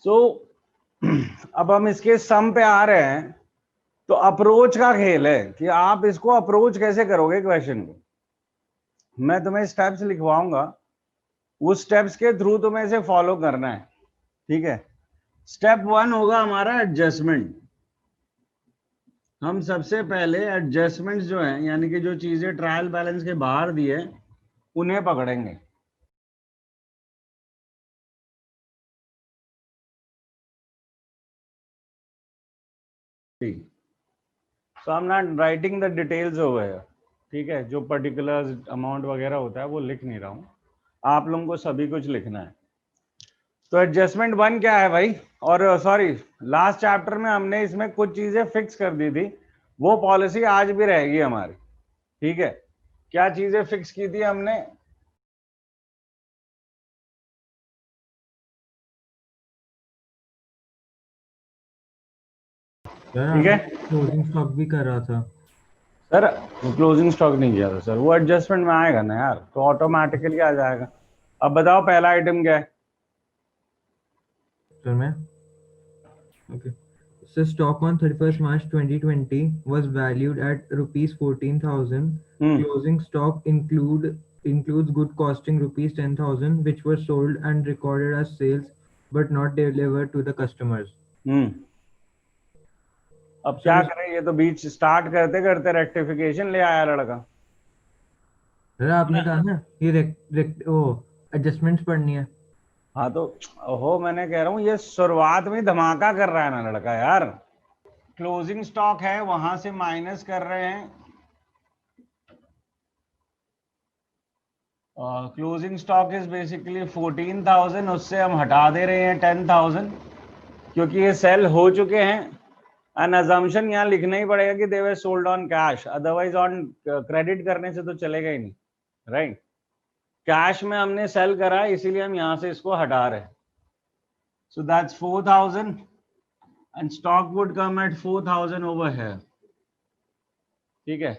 सो अब हम इसके सम पे आ रहे हैं, तो अप्रोच का खेल है कि आप इसको अप्रोच कैसे करोगे क्वेश्चन को। मैं तुम्हें स्टेप्स लिखवाऊंगा, उस स्टेप्स के थ्रू तुम्हें इसे फॉलो करना है, ठीक है। स्टेप 1 होगा हमारा एडजस्टमेंट। हम सबसे पहले एडजस्टमेंट्स जो हैं, यानी कि जो चीजें ट्रायल बैलेंस के बाहर दी है, उन्हें पकड़ेंगे। ठीक, so I am not writing the details over here, ठीक है। जो पर्टिकुलर अमाउंट वगैरह होता है वो लिख नहीं रहा हूं, आप लोगों को सभी कुछ लिखना है। तो एडजस्टमेंट 1 क्या है भाई, और सॉरी, लास्ट चैप्टर में हमने इसमें कुछ चीजें फिक्स कर दी थी, वो पॉलिसी आज भी रहेगी हमारी, ठीक है। क्या चीजें फिक्स की थी हमने? ठीक है, क्लोजिंग स्टॉक भी कर रहा था सर क्लोजिंग स्टॉक नहीं किया था सर, वो एडजस्टमेंट में आएगा ना यार, तो ऑटोमेटिकली आ जाएगा। अब बताओ पहला आइटम क्या है? सर में। Okay, so stock on 31st March 2020 was valued at rupees 14,000. Closing stock includes good costing rupees 10,000 which were sold and recorded as sales but not delivered to the customers. अब क्या sir करें, ये तो बीच start करते करते rectification ले आया लड़का। सर आपने कहा ना ये एडजस्टमेंट्स पढ़नी है। हाँ तो हो, मैंने कह रहा हूँ ये शुरुआत में धमाका कर रहा है ना लड़का यार। क्लोजिंग स्टॉक है, वहां से माइनस कर रहे हैं, क्लोजिंग स्टॉक इज बेसिकली 14,000, उससे हम हटा दे रहे हैं 10,000, क्योंकि ये सेल हो चुके हैं। एन अजम्पशन यहाँ लिखना ही पड़ेगा कि they were sold on cash, otherwise on credit करने से तो चलेगा ही नहीं, राइट। कैश में हमने सेल करा, इसीलिए हम यहां से इसको हटा रहे हैं। So that's 4,000 and stock would come at 4,000 over है, ठीक है।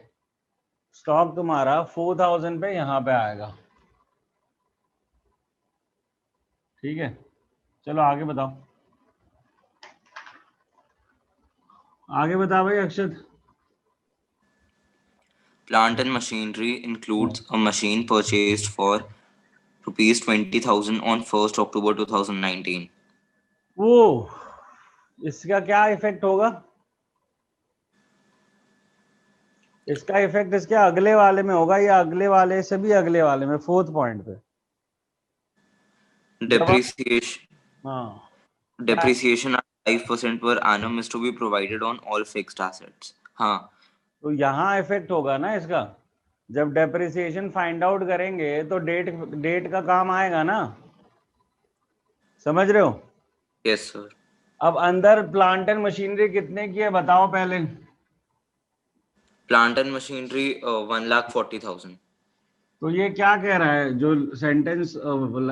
स्टॉक तुम्हारा 4,000 पे यहां पे आएगा, ठीक है। चलो आगे बताओ, आगे बता भाई अक्षत। Plant and machinery includes a machine purchased for rupees 20,000 on 1st October 2019. वो इसका क्या इफेक्ट होगा? इसका इफेक्ट इसके अगले वाले में होगा, या अगले वाले से भी अगले वाले में, 4th पॉइंट पे। Depreciation हाँ, depreciation at 5% per annum is to be provided on all fixed assets. हाँ, तो यहाँ इफेक्ट होगा ना इसका। जब डेप्रिसिएशन फाइंड आउट करेंगे तो डेट डेट का काम आएगा ना, समझ रहे हो? yes sir. अब अंदर प्लांट एंड मशीनरी कितने की है बताओ पहले। Plant and machinery 1,40,000. तो ये क्या कह रहा है, जो सेंटेंस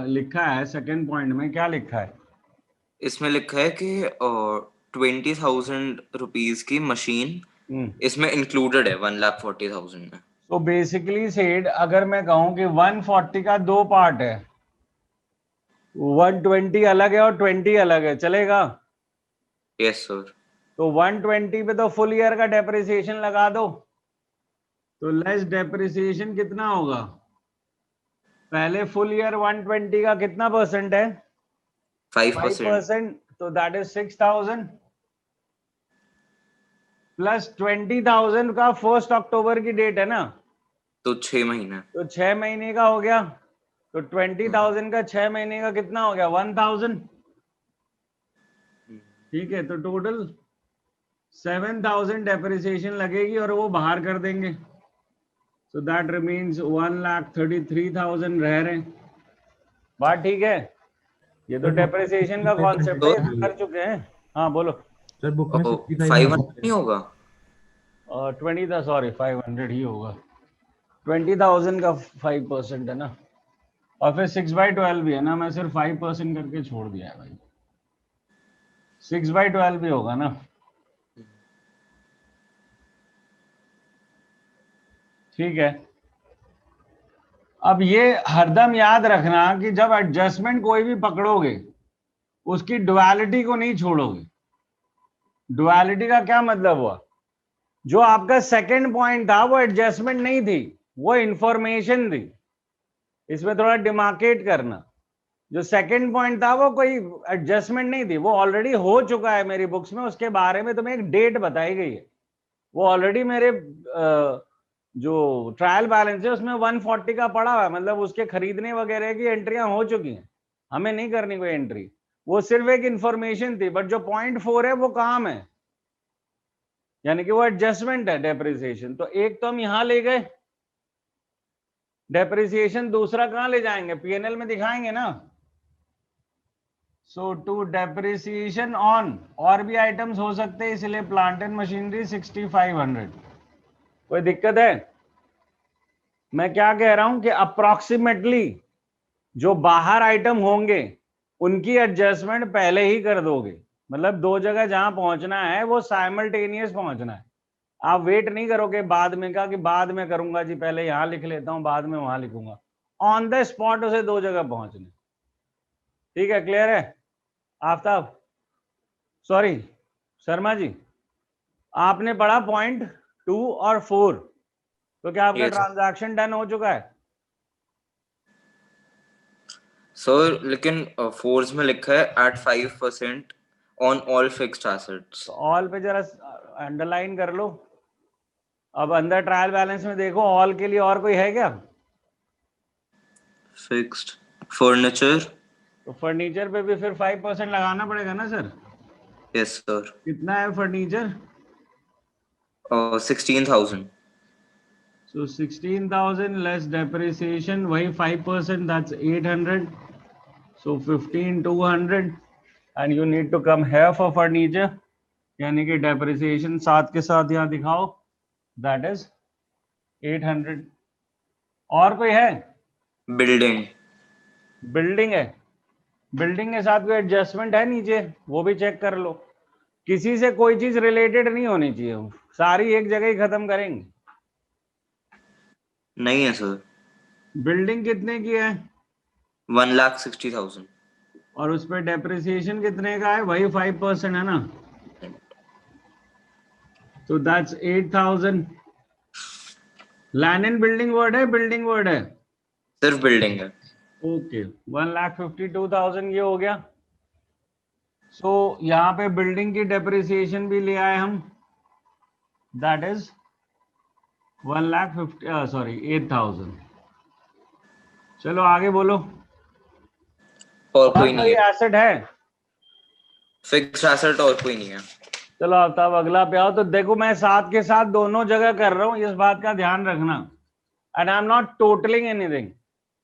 लिखा है सेकंड पॉइंट में, क्या लिखा है? इसमें लिखा है कि 20,000 रुपीज की मशीन इसमें इंक्लूडेड है 1,40,000 में। तो बेसिकली सेड, अगर मैं कहूं कि 140 का दो पार्ट है, 120 अलग है और 20 अलग है, चलेगा? Yes sir. तो 120 पे तो फुल ईयर का डेप्रिसिएशन लगा दो, तो लेस डेप्रिसिएशन कितना होगा? पहले फुल ईयर 120 का कितना परसेंट है? 5%। तो दैट इज 6,000 प्लस 20,000 का 1 अक्टूबर की डेट है ना, तो 6 महीने, तो 6 महीने का हो गया। तो 20,000 का 6 महीने का कितना हो गया? 1,000, ठीक है। तो टोटल 7,000 डेप्रिसिएशन लगेगी और वो बाहर कर देंगे, सो दैट रिमीन्स 1,33,000 रह रहे हैं। बात ठीक है? ये तो डेप्रिसिएशन का कॉन्सेप्ट है, ये कर चुके हैं। हाँ बोलो सर बुक में 65 500 नहीं होगा? 20 था, सॉरी 500 ही होगा। 20,000 का 5% है ना, और फिर 6/12 भी है ना, मैं सिर्फ 5% करके छोड़ दिया है भाई। 6/12 भी होगा ना, ठीक है। अब ये हरदम याद रखना कि जब एडजस्टमेंट कोई भी पकड़ोगे उसकी डुअलिटी को नहीं छोड़ोगे। डुअलिटी का क्या मतलब हुआ, जो आपका सेकंड पॉइंट था वो एडजस्टमेंट नहीं थी, वो इंफॉर्मेशन थी। इसमें थोड़ा डिमार्केट करना, जो सेकंड पॉइंट था वो कोई एडजस्टमेंट नहीं थी, वो ऑलरेडी हो चुका है मेरी बुक्स में, उसके बारे में तुम्हें एक डेट बताई गई है, वो ऑलरेडी मेरे जो ट्रायल बैलेंस है उसमें 140 का पड़ा हुआ है, मतलब उसके खरीदने वगैरह की एंट्रियां हो चुकी हैं, हमें नहीं करनी कोई एंट्री, वो सिर्फ एक इंफॉर्मेशन थी। बट जो 0.4 है वो काम है, यानी कि वो एडजस्टमेंट है डेप्रिसिएशन। तो एक तो हम यहां ले गए डेप्रिसिएशन, दूसरा कहां ले जाएंगे, पीएनएल में दिखाएंगे ना। सो टू डेप्रिसिएशन ऑन और भी आइटम्स हो सकते हैं, इसलिए प्लांट एंड मशीनरी 6500। कोई दिक्कत है? मैं क्या कह रहा हूं कि अप्रोक्सीमेटली जो बाहर आइटम होंगे उनकी एडजस्टमेंट पहले ही कर दोगे, मतलब दो जगह जहां पहुंचना है वो साइमल्टेनियस पहुंचना है। आप वेट नहीं करोगे बाद में का कि बाद में करूंगा जी, पहले यहां लिख लेता हूं बाद में वहां लिखूंगा, ऑन द स्पॉट उसे दो जगह पहुंचने। ठीक है, क्लियर है आफ्ताब, सॉरी शर्मा जी, आपने पढ़ा 0.2 और 4, तो क्या आपका Yes, sir. ट्रांजैक्शन डन हो चुका है? सर लेकिन फोर्स में लिखा है at 5% on all fixed assets. तो ऑल पे जरा अंडरलाइन कर लो। अब अंदर ट्रायल बैलेंस में देखो, ऑल के लिए और कोई है क्या? Fixed furniture. तो फर्नीचर पे भी फिर 5% लगाना पड़ेगा ना सर। Yes sir. कितना है फर्नीचर? 16,000। So 16,000 less depreciation, वही 5%, that's 800. So 15,200 and you need to come here for furniture, यानी कि depreciation साथ के साथ यहाँ दिखाओ, that is 800. और कोई है? बिल्डिंग। बिल्डिंग है, बिल्डिंग के साथ कोई एडजस्टमेंट है नीचे, वो भी चेक कर लो। किसी से कोई चीज रिलेटेड नहीं होनी चाहिए, सारी एक जगह ही खत्म करेंगे। नहीं है सर। बिल्डिंग कितने की है? 1,60,000। और उस पर डेप्रिसिएशन कितने का है? वही 5% है ना, तो that's 8,000। Land and building word है, बिल्डिंग वर्ड है, सिर्फ बिल्डिंग है। ओके। 1,52,000 ये हो गया। सो यहाँ पे बिल्डिंग की डेप्रिसिएशन भी ले आए हम, दैट इज 8,000। चलो आगे बोलो, और और कोई नहीं कोई है एसेट है? फिक्स्ड एसेट, और कोई नहीं है। चलो अब अगला पे आओ। तो देखो मैं साथ के साथ दोनों जगह कर रहा हूं, इस बात का ध्यान रखना, and I am not totalling anything,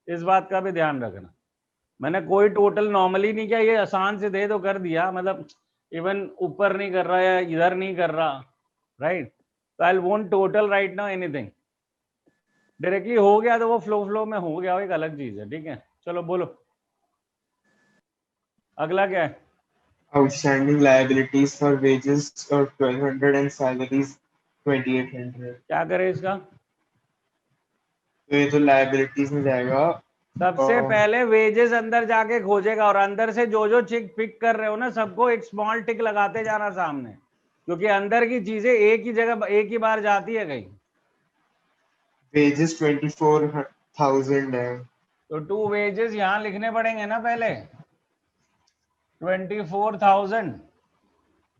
इस बात का भी ध्यान रखना। मैंने कोई टोटल नॉर्मली नहीं किया, ये आसान से दे दो कर दिया, मतलब इवन ऊपर नहीं कर रहा या इधर नहीं कर रहा, राइट? तो I won't total right now anything, directly हो गया तो वो फ्लो में हो गया, वो एक अलग चीज है। ठीक है, चलो बोलो अगला क्या है? Outstanding liabilities for wages of 1,200 and salaries 2,800. क्या करे इसका? तो ये तो liabilities में जाएगा। सबसे पहले वेजेस अंदर जाके खोजेगा, और अंदर से जो जो चिक पिक कर रहे हो ना, सबको एक स्मॉल टिक लगाते जाना सामने, क्योंकि अंदर की चीजें एक ही जगह एक ही बार जाती है कहीं। Wages 24,000 है। तो टू वेजेस यहाँ लिखने पड़ेंगे ना पहले, 24,000।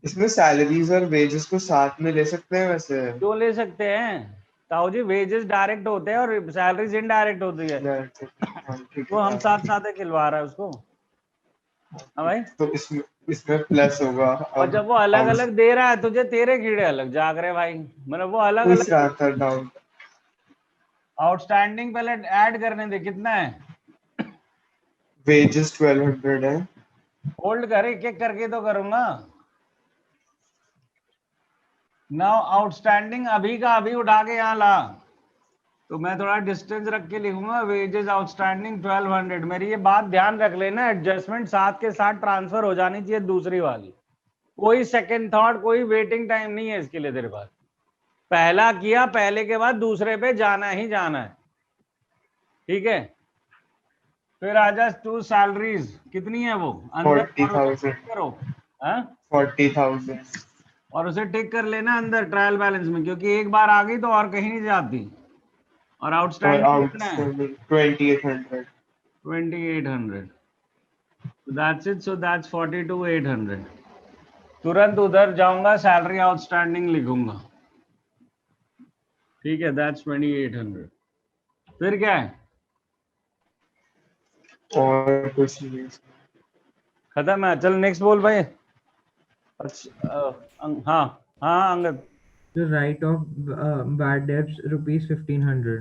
इसमें salaries और wages को साथ में ले सकते हैं वैसे। क्यों ले सकते हैं ताऊ जी, वेजेस डायरेक्ट होते हैं और सैलरीज इनडायरेक्ट होती है, ठीक वो हम है। साथ साथ खिलवा रहा है उसको। हाँ भाई, तो इसमें प्लस होगा। और जब वो अलग अलग दे रहा है तुझे, तेरे कीड़े अलग जाग रहे भाई, मतलब वो अलग पूछ रहा अलग। था डाउट। आउटस्टैंडिंग पहले ऐड करने दे, कितना है? Wages 1,200 है। होल्ड कर, एक एक करके तो करूंगा। नाउ आउटस्टैंडिंग अभी का अभी उठा के यहाँ ला, तो मैं थोड़ा डिस्टेंस रख के लिखूंगा। Wages outstanding 1,200। मेरी ये बात ध्यान रख लेना, एडजस्टमेंट साथ के साथ ट्रांसफर हो जानी चाहिए दूसरी वाली, कोई सेकंड थॉट, कोई वेटिंग टाइम नहीं है इसके लिए तेरे पास। पहला किया, पहले के बाद दूसरे पे जाना ही जाना है, ठीक है? फिर आ जा टू सैलरीज, कितनी है वो अंदर, 40,000 करो हाँ 40,000 और उसे टिक कर लेना अंदर ट्रायल बैलेंस में, क्योंकि एक बार आ गई तो और कहीं नहीं जाती। और और आउटस्टैंडिंग कितना है? Outstanding 2800 2800। So that's it. So that's 42,800. तुरंत उधर जाऊंगा, सैलरी आउटस्टैंडिंग लिखूंगा, ठीक है, that's 2800। फिर क्या है? और कुछ नहीं। खत्म है, चल नेक्स्ट बोल भाई। अच्छा हाँ हाँ Angad, The write off bad debts rupees 1500.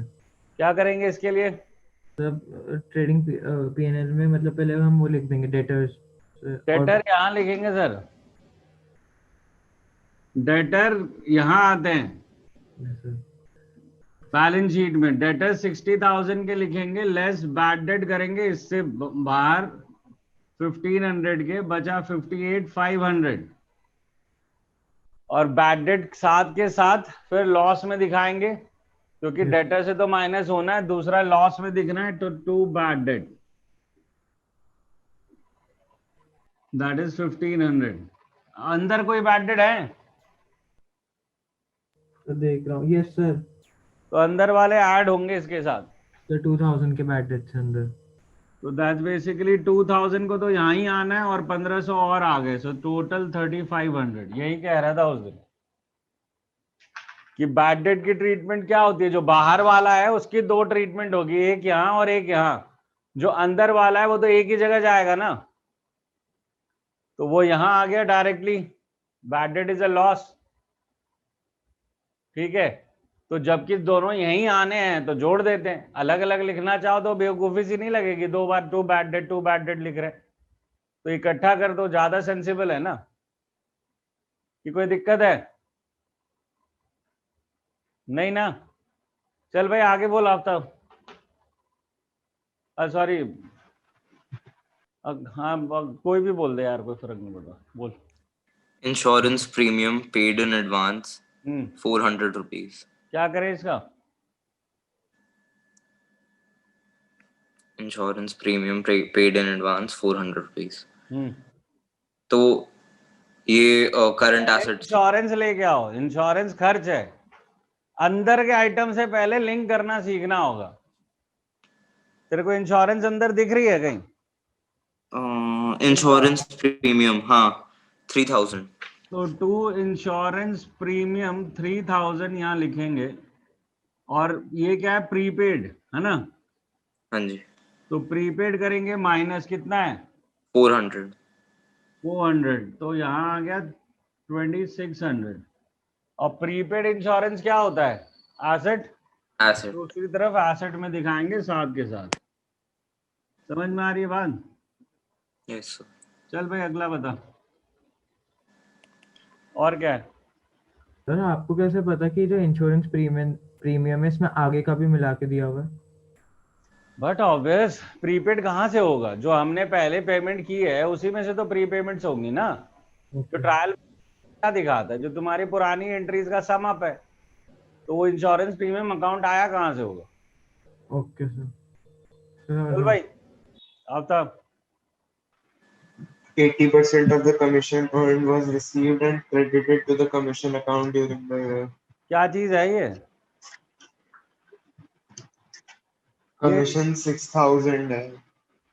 क्या करेंगे इसके लिए? मतलब ट्रेडिंग पीएनएल में, मतलब पहले हम वो लिख देंगे डेटर्स। डेटर यहाँ लिखेंगे सर, डेटर यहाँ आते हैं बैलेंस शीट में। डेटर 60,000 के लिखेंगे, लेस बैड डेट करेंगे, इससे बाहर 1500 के, बचा 58,500 और बैड डेट साथ के साथ फिर लॉस में दिखाएंगे, क्योंकि डेटर से तो माइनस होना है, दूसरा लॉस में दिखना है, तो to bad debt, that is 1500। अंदर कोई बैड डेट है तो देख रहा हूँ, यस सर। तो अंदर वाले ऐड होंगे इसके साथ, तो 2000 के बैड डेट्स अंदर। तो दैट्स बेसिकली 2000 को तो यहाँ ही आना है और 1500 और आ गए, सो टोटल 3500। यही कह रहा था उस दिन कि बैड डेट की ट्रीटमेंट क्या होती है, जो बाहर वाला है उसकी दो ट्रीटमेंट होगी, एक यहाँ और एक यहाँ। जो अंदर वाला है वो तो एक ही जगह जाएगा ना, तो वो यहाँ आ गया directly, bad debt is a loss, ठीक है। तो जबकि दोनों यहीं आने हैं तो जोड़ देते हैं, अलग अलग लिखना चाहो तो बेवकूफी सी नहीं लगेगी, दो बार टू बैड डेट लिख रहे, तो इकट्ठा कर दो, ज्यादा सेंसिबल है ना। कि कोई दिक्कत है? नहीं ना? चल भाई आगे बोल आफ्ताब। सॉरी, हाँ कोई भी बोल दे यार, कोई फर्क नहीं पड़ता, बोल। Insurance premium paid in advance 400 rupees. क्या करें इसका? Insurance premium paid in advance 400 rupees. तो ये करंट एसेट्स। इंश्योरेंस लेके आओ, इंश्योरेंस खर्च है, अंदर के आइटम से पहले लिंक करना सीखना होगा। तेरे को इंश्योरेंस अंदर दिख रही है कहीं? इंश्योरेंस प्रीमियम, हाँ 3000। तो टू इंश्योरेंस प्रीमियम 3000 यहाँ लिखेंगे, और ये क्या है, प्रीपेड है ना? हाँ जी। तो प्रीपेड करेंगे, माइनस कितना है? 400। तो यहाँ आ गया 2600। और प्रीपेड इंश्योरेंस क्या होता है? एसेट। एसेट। दूसरी तरफ एसेट में दिखाएंगे साथ के साथ। समझ में आ रही है बात? Yes sir. चल भाई अगला बता, और क्या है? सर आपको कैसे पता कि जो इंश्योरेंस प्रीमियम है इसमें आगे का भी मिला के दिया हुआ है? बट ऑब्वियस, प्रीपेड कहाँ से होगा? जो हमने पहले पेमेंट की है उसी में से तो प्रीपेमेंट्स होंगी ना। जो ट्रायल क्या दिखाता है, जो तुम्हारी पुरानी एंट्रीज का सम अप है, तो वो इंश्योरेंस प्रीमियम अकाउंट आया कहाँ से होगा? Okay sir. चल भाई Aftab. 80% of the commission earned was received and credited to the commission account during the year. क्या चीज है ये? Commission 6,000 है।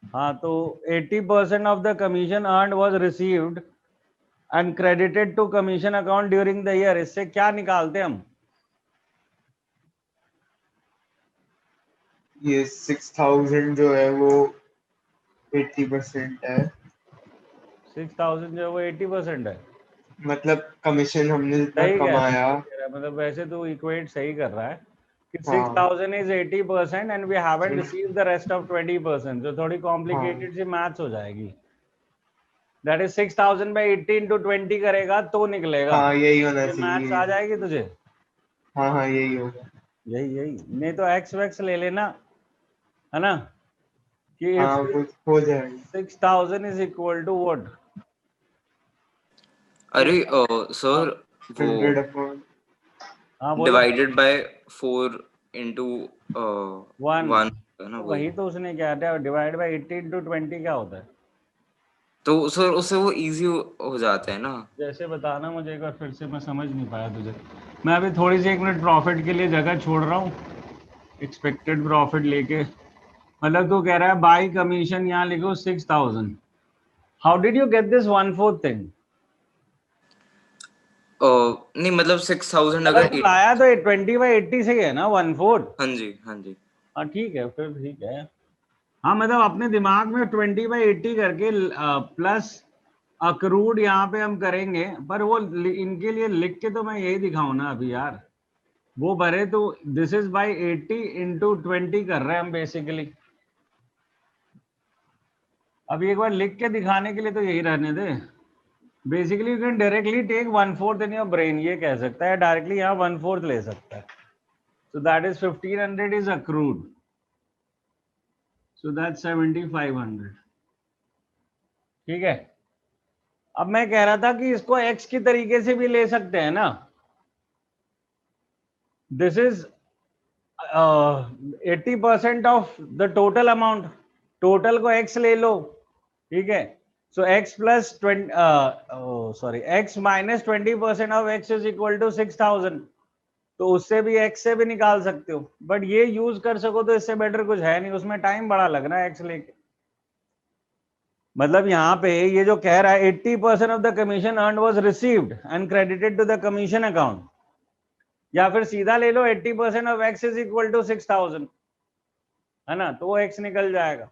हाँ, तो 80% of the commission earned was received and credited to commission account during the year। इससे क्या निकालते हम? ये 6,000 जो है वो 80% है। 6000 जो है वो 80% है, मतलब कमीशन हमने जितना सही कह रहा कमाया। है, मतलब वैसे तो इक्वेट सही कर रहा है कि हाँ। 6000 is 80% and we haven't received the rest of 20%, जो थोड़ी कॉम्प्लिकेटेड सी मैथ्स हो जाएगी। दैट इज 6000 बाय 80 into 20 करेगा तो निकलेगा। हाँ यही होना ये मैथ्स चाहिए। आ जाएगी तुझे? हाँ हाँ यही होगा। यही नहीं तो एक्स वैक्स ले लेना, है ना? कि हाँ कुछ हो जाएगा। 6000 इज इक्वल टू व्हाट? अरे सर वो 100 अपॉन हाँ बोलो। डिवाइडेड बाय 4 into 1 है ना, वही तो उसने क्या था, डिवाइड बाय 80 into 20 क्या होता है? तो उससे वो इजी हो जाता है ना। जैसे बताना मुझे एक बार फिर से, मैं समझ नहीं पाया तुझे। मैं अभी थोड़ी सी 1 मिनट प्रॉफिट के लिए जगह छोड़ रहा हूँ, एक्सपेक्टेड प्रॉफिट लेके। मतलब तू कह रहा है बाई कमीशन यहाँ लिखो 6000। How did you get this 1/4 thing? नहीं मतलब 6000 अगर अगर तू लाया तो 20/80 से ही है ना 1/4। हाँ जी, हाँ जी। हाँ ठीक है, फिर ठीक है। हाँ मतलब अपने दिमाग में 20/80 करके प्लस अक्रूड यहाँ पे हम करेंगे, पर वो इनके लिए लिख के तो मैं यही दिखाऊं ना अभी यार, वो भरे तो दिस इज बाय 80 into 20 कर रहे हैं हम बेसिकली। अब एक बार लिख के दिखाने के लिए तो यही रहने दे। Basically you can directly take 1/4 in your brain, ये कह सकता है डायरेक्टली यहाँ 1/4 ले सकता है। So that is 1500 is accrued, so that 7500। ठीक है। अब मैं कह रहा था कि इसको x की तरीके से भी ले सकते हैं ना। This is 80% of the total amount, total को x ले लो, ठीक है। So x plus 20 sorry x minus 20% of x is equal to 6000। तो उससे भी x से भी निकाल सकते हो, बट ये यूज कर सको तो इससे बेटर कुछ है नहीं, उसमें टाइम बड़ा लगना है x लेके। मतलब यहाँ पे ये जो कह रहा है 80% of the commission earn was received and credited to the commission account, या फिर सीधा ले लो 80% of x is equal to 6000, है ना, तो वो x निकल जाएगा।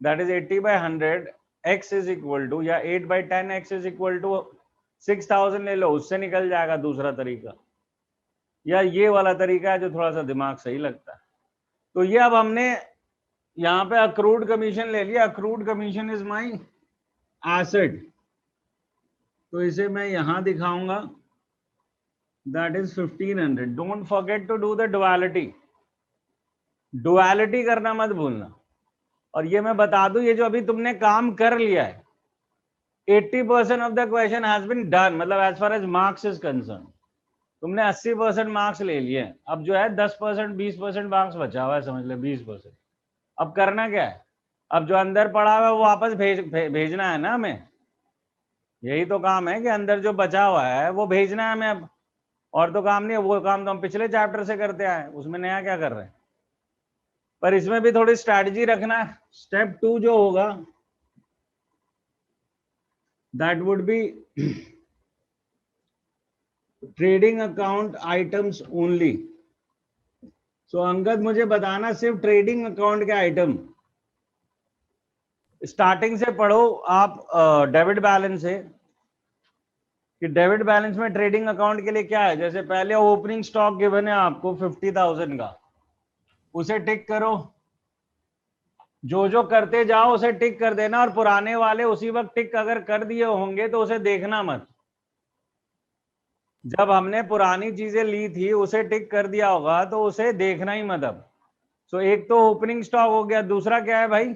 That is 80/100 x is equal to, या 8/10 x इज इक्वल टू 6000 ले लो, उससे निकल जाएगा दूसरा तरीका। या ये वाला तरीका है जो थोड़ा सा दिमाग सही लगता है। तो ये अब हमने यहाँ पे अक्रूड कमीशन ले लिया, accrued commission is my asset, तो इसे मैं यहां दिखाऊंगा, that is 1500। Don't forget to do the duality, duality करना मत भूलना। और ये मैं बता दूं, ये जो अभी तुमने काम कर लिया है 80% of the question has been done, मतलब as far as marks is concern तुमने 80% मार्क्स ले लिए। अब जो है 10% 20% मार्क्स बचा हुआ है, समझ ले 20%। अब करना क्या है, अब जो अंदर पड़ा हुआ है वो वापस भेजना है ना हमें। यही तो काम है कि अंदर जो बचा हुआ है वो भेजना है हमें अब, और तो काम नहीं है। वो काम तो हम पिछले चैप्टर से करते आए, उसमें नया क्या कर रहे हैं। पर इसमें भी थोड़ी स्ट्रैटेजी रखना है। स्टेप 2 जो होगा that would be trading account items only. So Angad मुझे बताना सिर्फ ट्रेडिंग अकाउंट के आइटम, स्टार्टिंग से पढ़ो आप डेबिट बैलेंस से, कि डेबिट बैलेंस में ट्रेडिंग अकाउंट के लिए क्या है। जैसे पहले ओपनिंग स्टॉक गिवन है आपको 50,000 का, उसे टिक करो, जो जो करते जाओ उसे टिक कर देना, और पुराने वाले उसी वक्त टिक अगर कर दिए होंगे तो उसे देखना मत। जब हमने पुरानी चीजें ली थी उसे टिक कर दिया होगा तो उसे देखना ही मत अब। सो एक तो ओपनिंग स्टॉक हो गया, दूसरा क्या है भाई,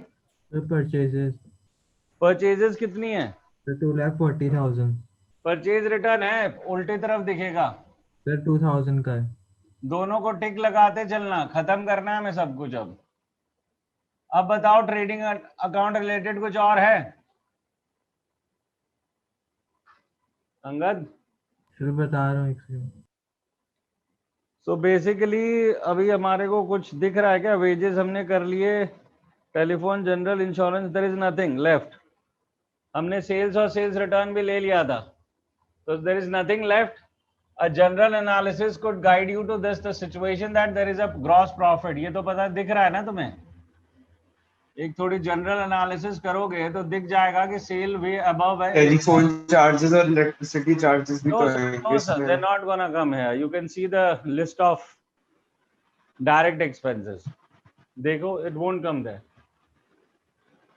परचेजेस, परचेजेस कितनी है, 2,40,000 परचेज रिटर्न है, उल्टी तरफ दिखेगा। सर, 2,000 का है। दोनों को टिक लगाते चलना, खत्म करना है हमें सब कुछ। अब बताओ ट्रेडिंग अकाउंट रिलेटेड कुछ और है अंगद? सर बता रहा हूँ एक सेकंड। सो बेसिकली अभी हमारे को कुछ दिख रहा है क्या? वेजेस हमने कर लिए, telephone, general insurance, there is nothing left. हमने सेल्स और सेल्स रिटर्न भी ले लिया था, तो there is nothing left. A general analysis could guide you to this the situation that there is a gross profit। ये तो पता दिख रहा है ना तुम्हें। एक थोड़ी जनरल एनालिसिस करोगे तो दिख जाएगा कि सेल वे अबव है। टेलीफोन चार्जेस और इलेक्ट्रिसिटी चार्जेस भी No तो sir, हैं no sir, इसमें। they're not gonna come here. You can see the list of direct expenses. देखो, it won't come there.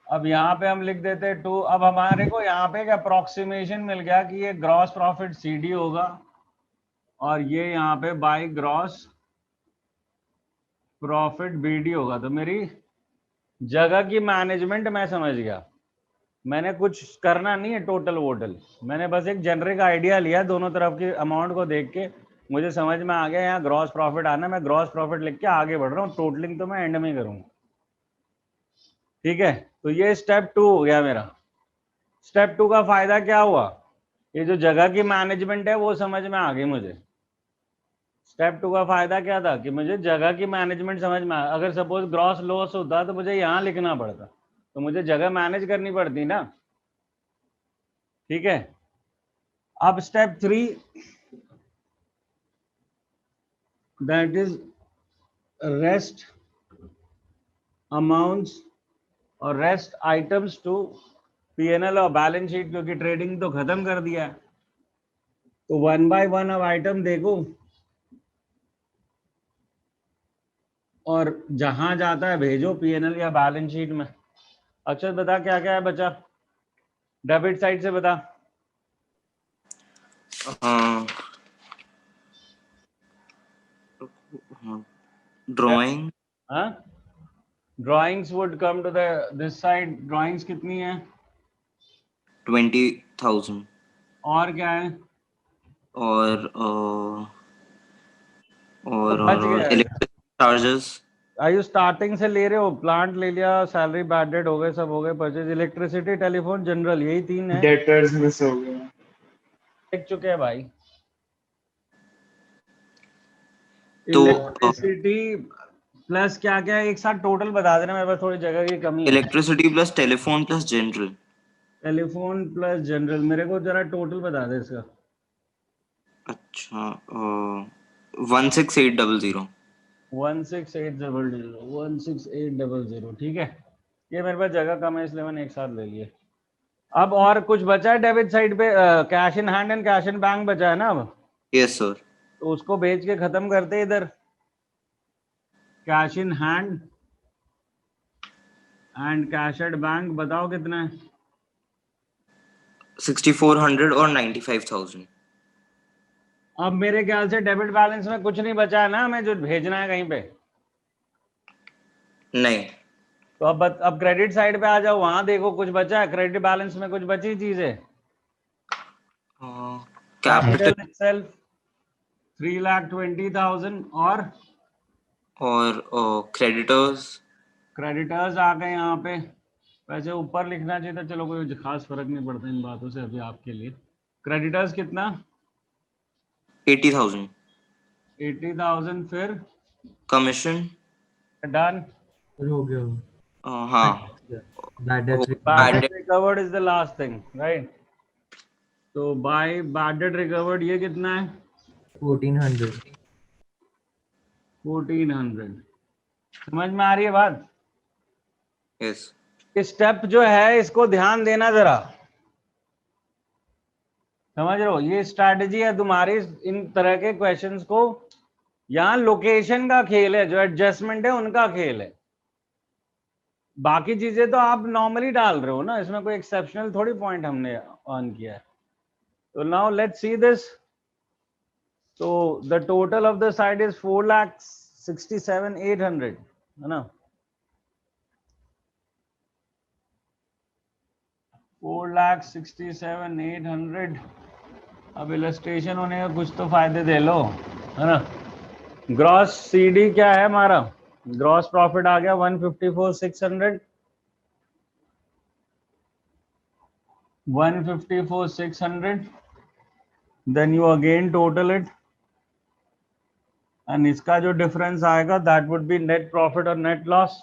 अब यहाँ पे हम लिख देते टू। अब हमारे को यहाँ पे एक अप्रोक्सीमेशन मिल गया कि ये ग्रॉस प्रॉफिट सीडी होगा, और ये यहाँ पे बाय ग्रॉस प्रॉफिट बीडी होगा। तो मेरी जगह की मैनेजमेंट मैं समझ गया, मैंने कुछ करना नहीं है टोटल वोटल, मैंने बस एक जेनरिक आइडिया लिया, दोनों तरफ की अमाउंट को देख के मुझे समझ में आ गया यहाँ ग्रॉस प्रॉफिट आना। मैं ग्रॉस प्रॉफिट लिख के आगे बढ़ रहा हूँ, टोटलिंग तो मैं एंड में करूँगा। ठीक है, तो ये स्टेप 2 हो गया मेरा। स्टेप 2 का फायदा क्या हुआ, ये जो जगह की मैनेजमेंट है वो समझ में आ गई मुझे। स्टेप 2 का फायदा क्या था कि मुझे जगह की मैनेजमेंट समझ में आ, अगर सपोज ग्रॉस लॉस होता तो मुझे यहाँ लिखना पड़ता, तो मुझे जगह मैनेज करनी पड़ती ना। ठीक है, अब step 3, that is rest amounts और रेस्ट आइटम्स टू पीएनएल और बैलेंस शीट, क्योंकि ट्रेडिंग तो खत्म कर दिया है। तो 1 बाय 1 अब आइटम देखो और जहां जाता है भेजो पीएनएल या बैलेंस शीट में। अक्षर बता क्या क्या है बचा, डेबिट साइड से बता। ड्राइंग हाँ, drawings would come to the this side. Drawings कितनी है? 20,000 और क्या है? और तो बच गया है। Electric charges. आयु स्टार्टिंग से ले रहे हो, प्लांट ले लिया, सैलरी बैड डेट हो गए, सब हो गए, परचेज, इलेक्ट्रिसिटी, टेलीफोन, जनरल, यही 3 है। डेटर्स मिस हो गया। देख चुके हैं भाई। तो इलेक्ट्रिसिटी प्लस क्या क्या है एक साथ टोटल बता देना, मेरे पास थोड़ी जगह की कमी है। Electricity plus telephone plus general. Telephone plus general, मेरे को जरा टोटल बता दे इसका। अच्छा 16,800। 16800, 16800, ठीक है। ये मेरे पास जगह कम है इसलिए मैंने एक साथ ले लिए। अब और कुछ बचा है डेबिट साइड पे? Cash in hand and cash in bank बचा है ना अब, यस सर। तो उसको बेच के खत्म करते इधर। Cash in hand and cash at bank बताओ कितना है? 6,400 और 95,000। अब मेरे ख्याल से डेबिट बैलेंस में कुछ नहीं बचा है ना हमें जो भेजना है कहीं पे। नहीं। तो अब क्रेडिट साइड पे आ जाओ, वहां देखो कुछ बचा है क्रेडिट बैलेंस में, कुछ बची चीज है? कैपिटल कैपिटल इटसेल्फ 3,20,000 और क्रेडिटर्स। क्रेडिटर्स आ गए यहाँ पे। वैसे ऊपर लिखना चाहिए था, चलो कोई खास फर्क नहीं पड़ता इन बातों से अभी आपके लिए। क्रेडिटर्स कितना? 80,000। 80,000, फिर कमीशन। डन। हो गया। हाँ। Bad हो- debt bad bad recovery. Debt recovered is the last thing, right? तो बाय बैड डेट रिकवर्ड ये कितना है? 1,400. 1,400। समझ में आ रही है बात? यस। स्टेप जो है इसको ध्यान देना जरा, समझ रहे हो? ये स्ट्रैटेजी है तुम्हारी इन तरह के क्वेश्चंस को। यहाँ लोकेशन का खेल है, जो एडजस्टमेंट है उनका खेल है। बाकी चीजें तो आप नॉर्मली डाल रहे हो ना, इसमें कोई एक्सेप्शनल थोड़ी पॉइंट हमने ऑन किया है। तो नाउ लेट्स सी दिस। तो the total of the side is 4,67,800, है ना? 4,67,800। अब इलस्ट्रेशन होने का कुछ तो फायदे दे लो, है ना? ग्रॉस सीडी क्या है हमारा? ग्रॉस प्रॉफिट आ गया 154,600। 154,600, then you again total it, and इसका जो डिफरेंस आएगा that would be net profit और net loss.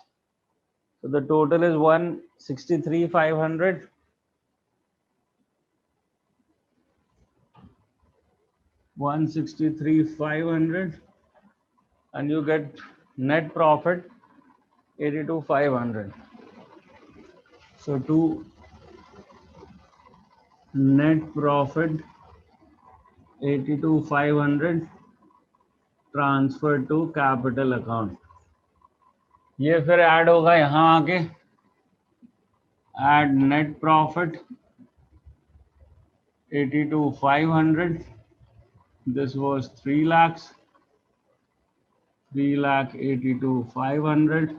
So the total is 163,500. 163,500, and you get net profit 82,500. So to net profit 82,500 transfer to capital account. ये फिर add होगा यहाँ आके, add net profit 82,500. This was 3 lakhs. 3,82,500.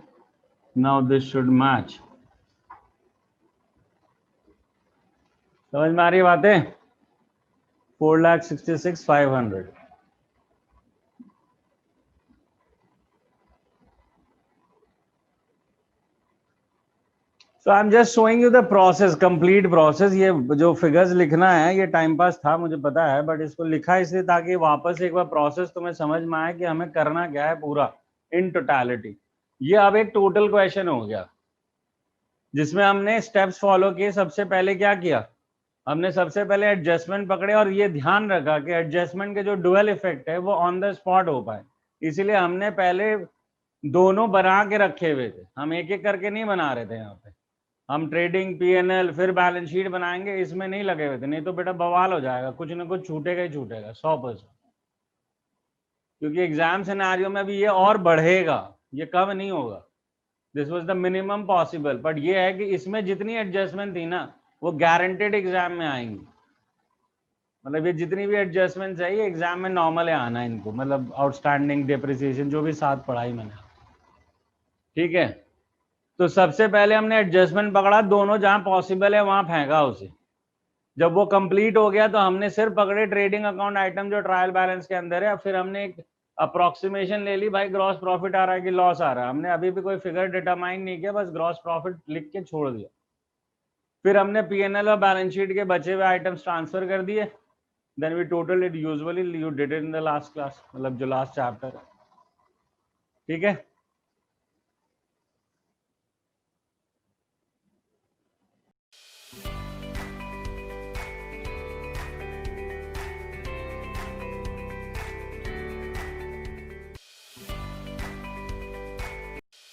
Now this should match. समझ में आ रही बातें? 4,66,500. So I'm just showing you the process, complete process. ये जो फिगर्स लिखना है ये टाइम पास था, मुझे पता है, बट इसको लिखा इसलिए ताकि वापस एक बार प्रोसेस तुम्हें समझ में आए कि हमें करना क्या है पूरा इन टोटलिटी। ये अब एक टोटल क्वेश्चन हो गया जिसमें हमने स्टेप्स फॉलो किए। सबसे पहले क्या किया, हमने सबसे पहले एडजस्टमेंट पकड़े और ये ध्यान रखा कि एडजस्टमेंट के जो डुअल इफेक्ट है वो ऑन द स्पॉट हो पाए, इसीलिए हमने पहले दोनों बना के रखे हुए थे। हम एक एक करके नहीं बना रहे थे, यहाँ पे हम ट्रेडिंग, पीएनएल, फिर बैलेंस शीट बनाएंगे, इसमें नहीं लगे हुए थे, नहीं तो बेटा बवाल हो जाएगा, कुछ ना कुछ छूटेगा ही छूटेगा 100%। क्योंकि एग्जाम सिनेरियो में भी ये और बढ़ेगा, ये कम नहीं होगा। This was the minimum possible, but ये है कि इसमें जितनी एडजस्टमेंट थी ना वो गारंटेड एग्जाम में आएंगी। मतलब ये जितनी भी एडजस्टमेंट चाहिए एग्जाम में नॉर्मल है आना इनको, मतलब आउटस्टैंडिंग, डिप्रिसिएशन, जो भी साथ पढ़ाई मैंने, ठीक है। तो सबसे पहले हमने एडजस्टमेंट पकड़ा, दोनों जहां पॉसिबल है वहां फेंका उसे। जब वो कंप्लीट हो गया तो हमने सिर्फ पकड़े ट्रेडिंग अकाउंट आइटम जो ट्रायल बैलेंस के अंदर है। फिर हमने एक अप्रोक्सीमेशन ले ली, भाई ग्रॉस प्रॉफिट आ रहा है कि लॉस आ रहा है। हमने अभी भी कोई फिगर डिटरमाइन नहीं किया, बस ग्रॉस प्रॉफिट लिख के छोड़ दिया। फिर हमने पीएनएल और बैलेंस शीट के बचे हुए आइटम्स ट्रांसफर कर दिए। Then we total it, usually you did it in the last class, मतलब जो लास्ट चैप्टर है, ठीक है।